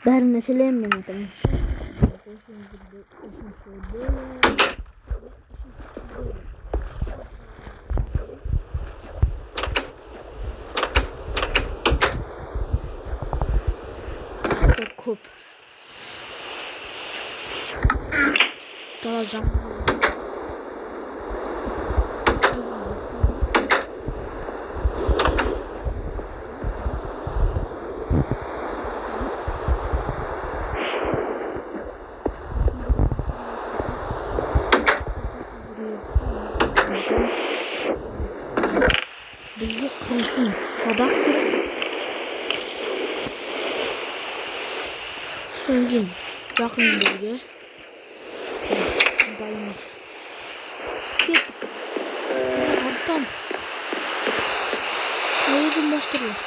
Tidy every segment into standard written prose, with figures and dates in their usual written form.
Бәріне сәлем, мен атым. Көп. Далажам. Бізге құрылсын сабақ керек. Содан кейін жақын елдерге дайынбыз. Кеттік. Аттан. Әуеден бастырылар.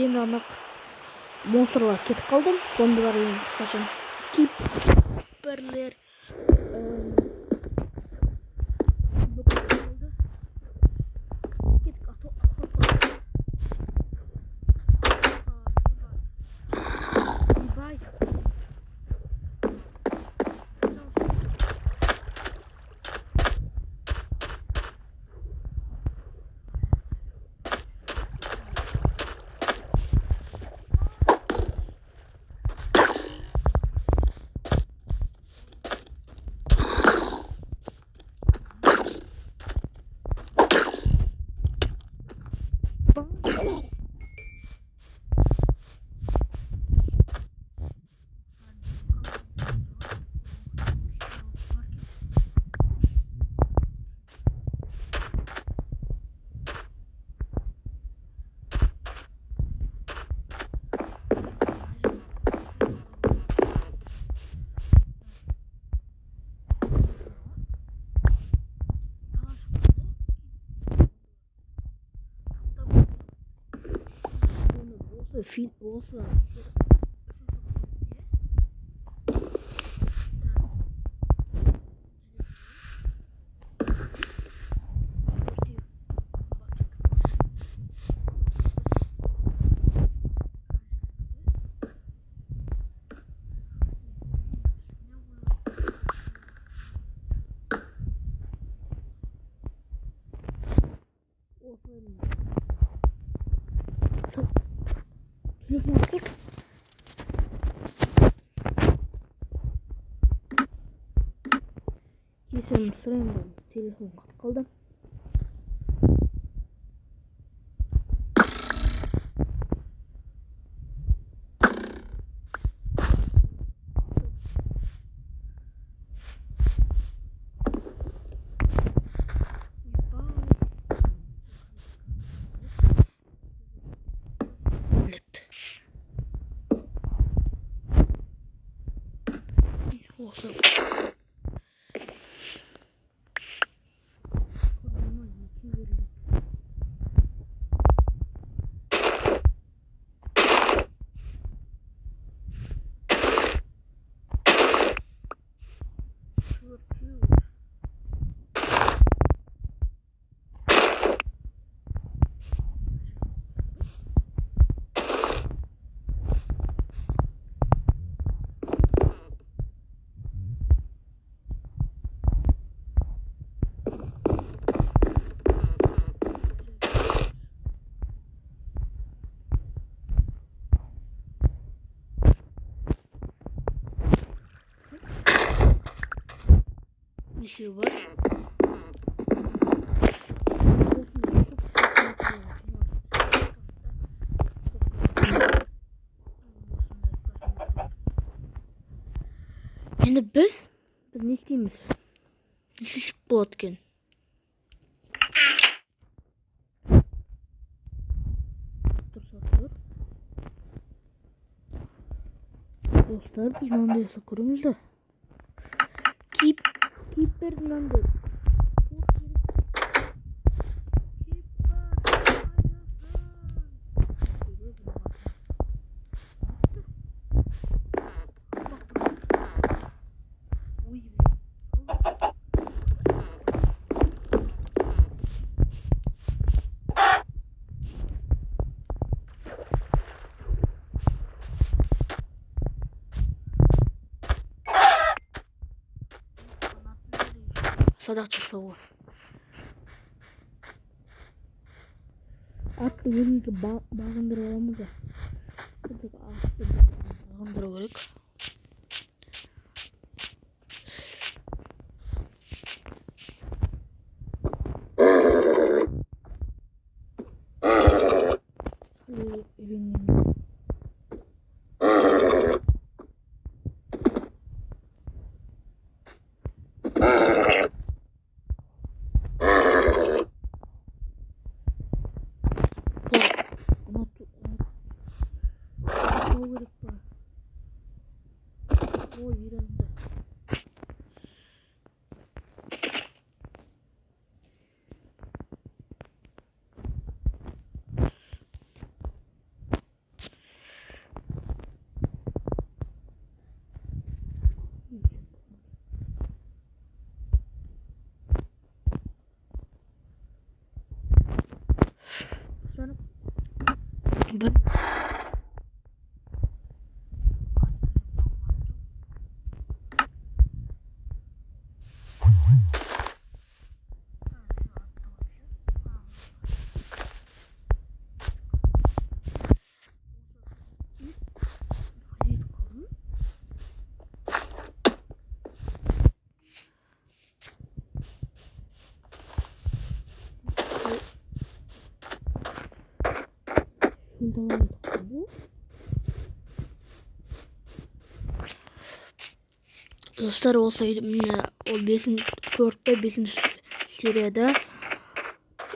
Ең анық монстрлар кетіп қалдым. Зомбилар ең қысқаша. Киперлер. Fil olsa Kesin sırayım telefon kaldı. Olsun. Bir şey var. Şimdi biz ne isteyimiz? Şişik botken. Dostlar biz manda sokurumuz da. Keeper'dan da. садақ жасауға. Атты өзімізге бағындырып аламыз да. Атты бағындыру керек. Dostlar, olsaydı o 5. seriyada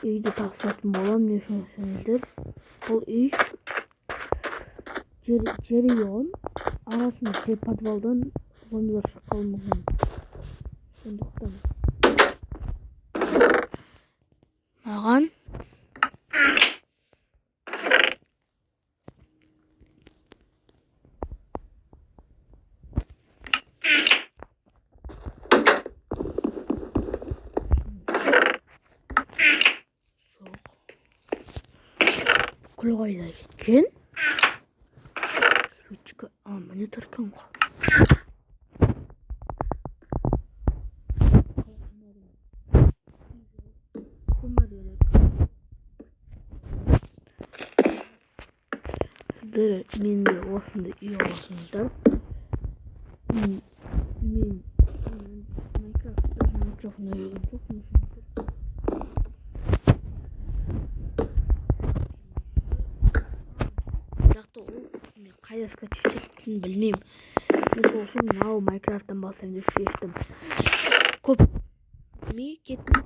uydu taqsatım bolam, ne düşünürsünüzdür? O uy Jerion arasında podvaldan zombiler çıkalmagan. Soндықтан маған kulağıyla gitken Rüçka amını tırkın var. Sizlere men de osunda iyi olasınızlar. Men Minecraft'ta yürüdüm, çok mutluyum. Бірақ мен қай жасқа жететінін білмеймін. Мен сол үшін мынау Майнкрафттан бассам деп шештім. Көп ми кеттім.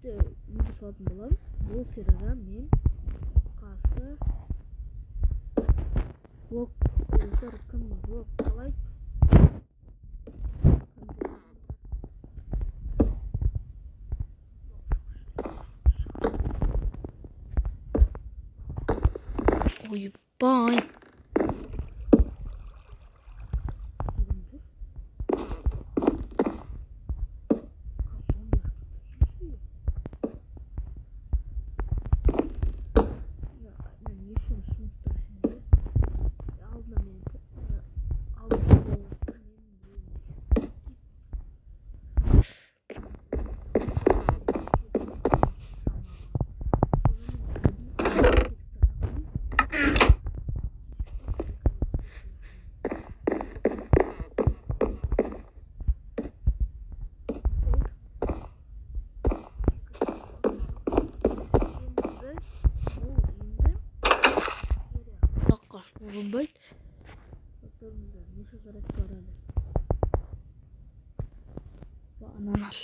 Видео салатын боламын. Бұл серияда мен қасы блок кім блок қалай ойбай. Olunbayt. Ananas.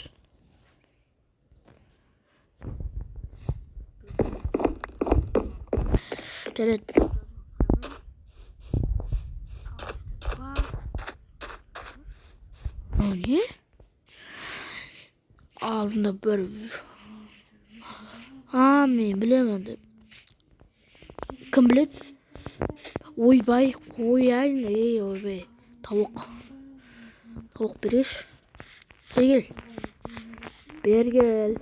Evet. O ne? Ağzında böyle. Men bilemedim. Kim bilir? Ойбай, қояйын, ойбай, тауық береш. Бергел.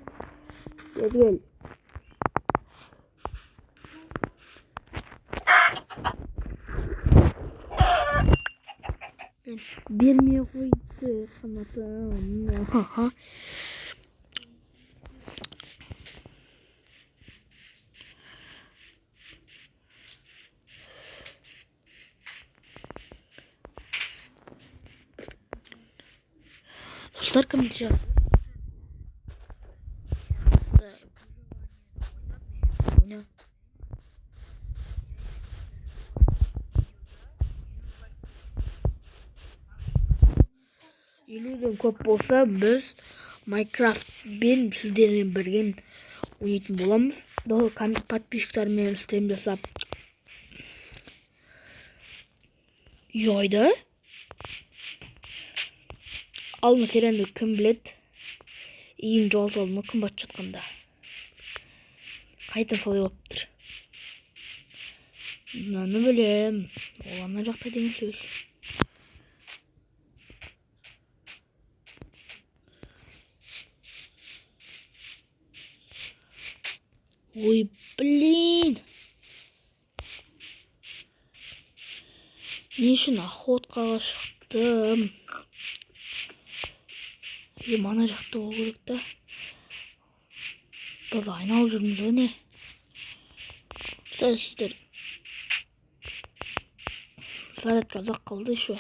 Бермей қойды қанатым. Достар, кімді жазды? Ойна. Елуден көп болса, біз Майнкрафтпен сіздермен бірге ойнайтын боламыз. Бұл подписчиктармен стрим жасап ұйайды. Алма серенді кім біледі? Иін жоғалтып алды ма кім батып жатқанда? Қайтын солай болып тұр. Мынаны білем. Ол ана жақта деген сөз. Ой, блин. Не үшін охотқаға шықтым? Ана жақта болу керек та. Біз айналып жүрміз ғой не? Сіздер. Зарядка ұзақ қалды еще.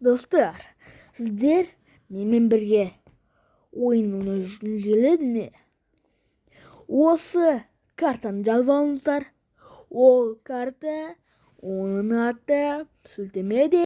Достар, сіздер менімен бірге ойын ойнап келеді ме? Осы картаны жазып алыңыздар. Ол карта, оның аты сілтемеде